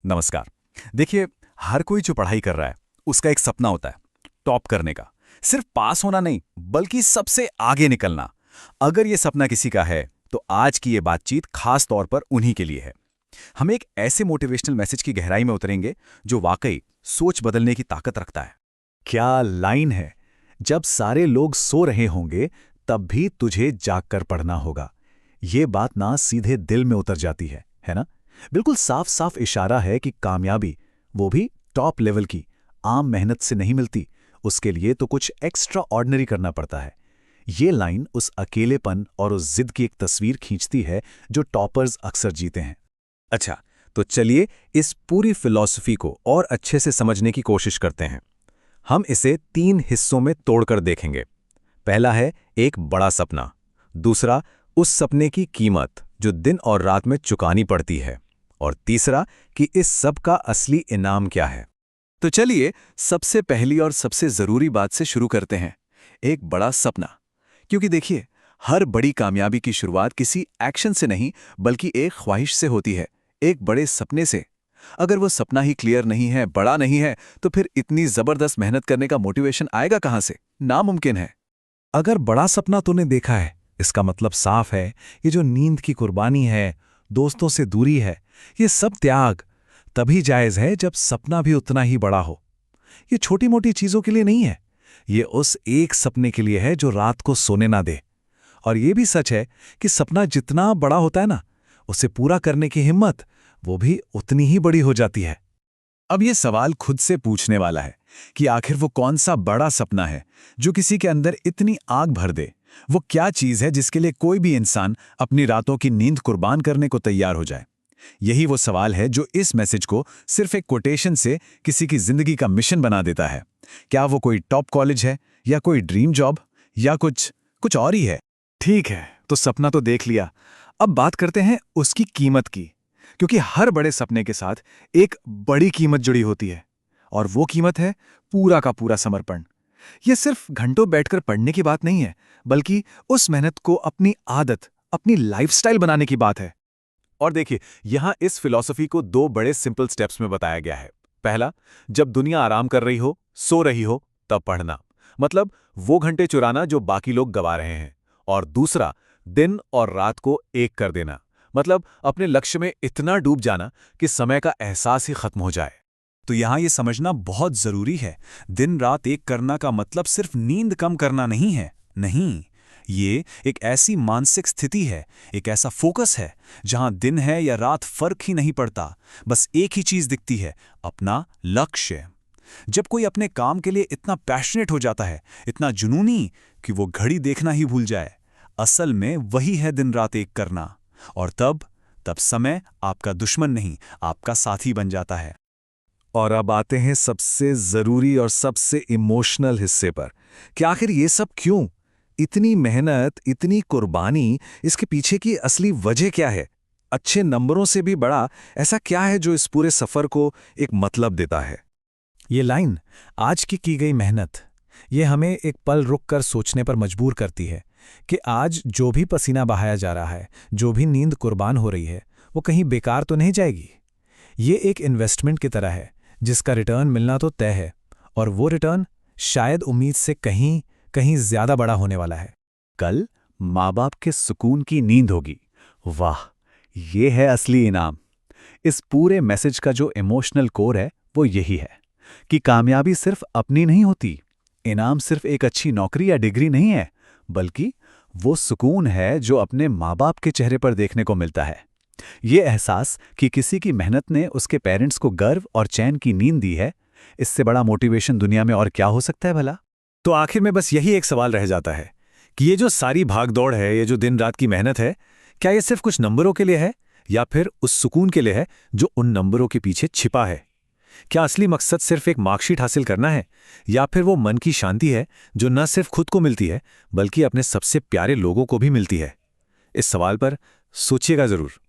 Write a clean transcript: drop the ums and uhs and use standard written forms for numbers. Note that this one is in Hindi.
नमस्कार। देखिए, हर कोई जो पढ़ाई कर रहा है उसका एक सपना होता है, टॉप करने का। सिर्फ पास होना नहीं, बल्कि सबसे आगे निकलना। अगर ये सपना किसी का है तो आज की ये बातचीत खास तौर पर उन्हीं के लिए है। हम एक ऐसे मोटिवेशनल मैसेज की गहराई में उतरेंगे जो वाकई सोच बदलने की ताकत रखता है। क्या लाइन है, जब सारे लोग सो रहे होंगे तब भी तुझे जागकर पढ़ना होगा। ये बात ना सीधे दिल में उतर जाती है ना? बिल्कुल साफ साफ इशारा है कि कामयाबी, वो भी टॉप लेवल की, आम मेहनत से नहीं मिलती। उसके लिए तो कुछ एक्स्ट्रा ऑर्डिनरी करना पड़ता है। ये लाइन उस अकेलेपन और उस जिद की एक तस्वीर खींचती है जो टॉपर्स अक्सर जीते हैं। अच्छा, तो चलिए इस पूरी फिलॉसफी को और अच्छे से समझने की कोशिश करते हैं। हम इसे 3 हिस्सों में तोड़कर देखेंगे। पहला है एक बड़ा सपना, दूसरा उस सपने की कीमत जो दिन और रात में चुकानी पड़ती है, और तीसरा कि इस सब का असली इनाम क्या है। तो चलिए सबसे पहली और सबसे जरूरी बात से शुरू करते हैं, एक बड़ा सपना। क्योंकि देखिए, हर बड़ी कामयाबी की शुरुआत किसी एक्शन से नहीं बल्कि एक ख्वाहिश से होती है, एक बड़े सपने से। अगर वो सपना ही क्लियर नहीं है, बड़ा नहीं है, तो फिर इतनी जबरदस्त मेहनत करने का मोटिवेशन आएगा कहां से? नामुमकिन है। अगर बड़ा सपना तूने देखा है, इसका मतलब साफ है, ये जो नींद की कुर्बानी है, दोस्तों से दूरी है, ये सब त्याग तभी जायज है जब सपना भी उतना ही बड़ा हो। ये छोटी मोटी चीजों के लिए नहीं है, ये उस एक सपने के लिए है जो रात को सोने ना दे। और ये भी सच है कि सपना जितना बड़ा होता है ना, उसे पूरा करने की हिम्मत वो भी उतनी ही बड़ी हो जाती है। अब ये सवाल खुद से पूछने वाला है कि आखिर वो कौन सा बड़ा सपना है जो किसी के अंदर इतनी आग भर दे। वो क्या चीज है जिसके लिए कोई भी इंसान अपनी रातों की नींद कुर्बान करने को तैयार हो जाए। यही वो सवाल है जो इस मैसेज को सिर्फ एक कोटेशन से किसी की जिंदगी का मिशन बना देता है। क्या वो कोई टॉप कॉलेज है, या कोई ड्रीम जॉब, या कुछ कुछ और ही है? ठीक है, तो सपना तो देख लिया। अब बात करते हैं उसकी कीमत की। क्योंकि हर बड़े सपने के साथ एक बड़ी कीमत जुड़ी होती है, और वो कीमत है पूरा का पूरा समर्पण। यह सिर्फ घंटों बैठकर पढ़ने की बात नहीं है, बल्कि उस मेहनत को अपनी आदत, अपनी लाइफस्टाइल बनाने की बात है। और देखिए, यहां इस फिलॉसफी को 2 बड़े सिंपल स्टेप्स में बताया गया है। पहला, जब दुनिया आराम कर रही हो, सो रही हो, तब पढ़ना। मतलब वो घंटे चुराना जो बाकी लोग गवा रहे हैं। और दूसरा, दिन और रात को एक कर देना। मतलब अपने लक्ष्य में इतना डूब जाना कि समय का एहसास ही खत्म हो जाए। तो यहां ये समझना बहुत जरूरी है, दिन रात एक करना का मतलब सिर्फ नींद कम करना नहीं है। नहीं, ये एक ऐसी मानसिक स्थिति है, एक ऐसा फोकस है जहां दिन है या रात फर्क ही नहीं पड़ता। बस एक ही चीज दिखती है, अपना लक्ष्य। जब कोई अपने काम के लिए इतना पैशनेट हो जाता है, इतना जुनूनी, कि वो घड़ी देखना ही भूल जाए, असल में वही है दिन रात एक करना। और तब तब समय आपका दुश्मन नहीं, आपका साथी बन जाता है। और अब आते हैं सबसे जरूरी और सबसे इमोशनल हिस्से पर, कि आखिर ये सब क्यों? इतनी मेहनत, इतनी कुर्बानी, इसके पीछे की असली वजह क्या है? अच्छे नंबरों से भी बड़ा ऐसा क्या है जो इस पूरे सफर को एक मतलब देता है? ये लाइन, आज की गई मेहनत, ये हमें एक पल रुक कर सोचने पर मजबूर करती है कि आज जो भी पसीना बहाया जा रहा है, जो भी नींद कुर्बान हो रही है, वो कहीं बेकार तो नहीं जाएगी। ये एक इन्वेस्टमेंट की तरह है जिसका रिटर्न मिलना तो तय है, और वो रिटर्न शायद उम्मीद से कहीं कहीं ज्यादा बड़ा होने वाला है। कल माँ बाप के सुकून की नींद होगी। वाह, ये है असली इनाम। इस पूरे मैसेज का जो इमोशनल कोर है वो यही है कि कामयाबी सिर्फ अपनी नहीं होती। इनाम सिर्फ एक अच्छी नौकरी या डिग्री नहीं है, बल्कि वो सुकून है जो अपने माँ बाप के चेहरे पर देखने को मिलता है। ये एहसास कि किसी की मेहनत ने उसके पेरेंट्स को गर्व और चैन की नींद दी है, इससे बड़ा मोटिवेशन दुनिया में और क्या हो सकता है भला? तो आखिर में बस यही एक सवाल रह जाता है कि ये जो सारी भागदौड़ है, ये जो दिन रात की मेहनत है, क्या ये सिर्फ कुछ नंबरों के लिए है, या फिर उस सुकून के लिए है जो उन नंबरों के पीछे छिपा है? क्या असली मकसद सिर्फ एक मार्कशीट हासिल करना है, या फिर वो मन की शांति है जो न सिर्फ खुद को मिलती है बल्कि अपने सबसे प्यारे लोगों को भी मिलती है? इस सवाल पर सोचिएगा जरूर।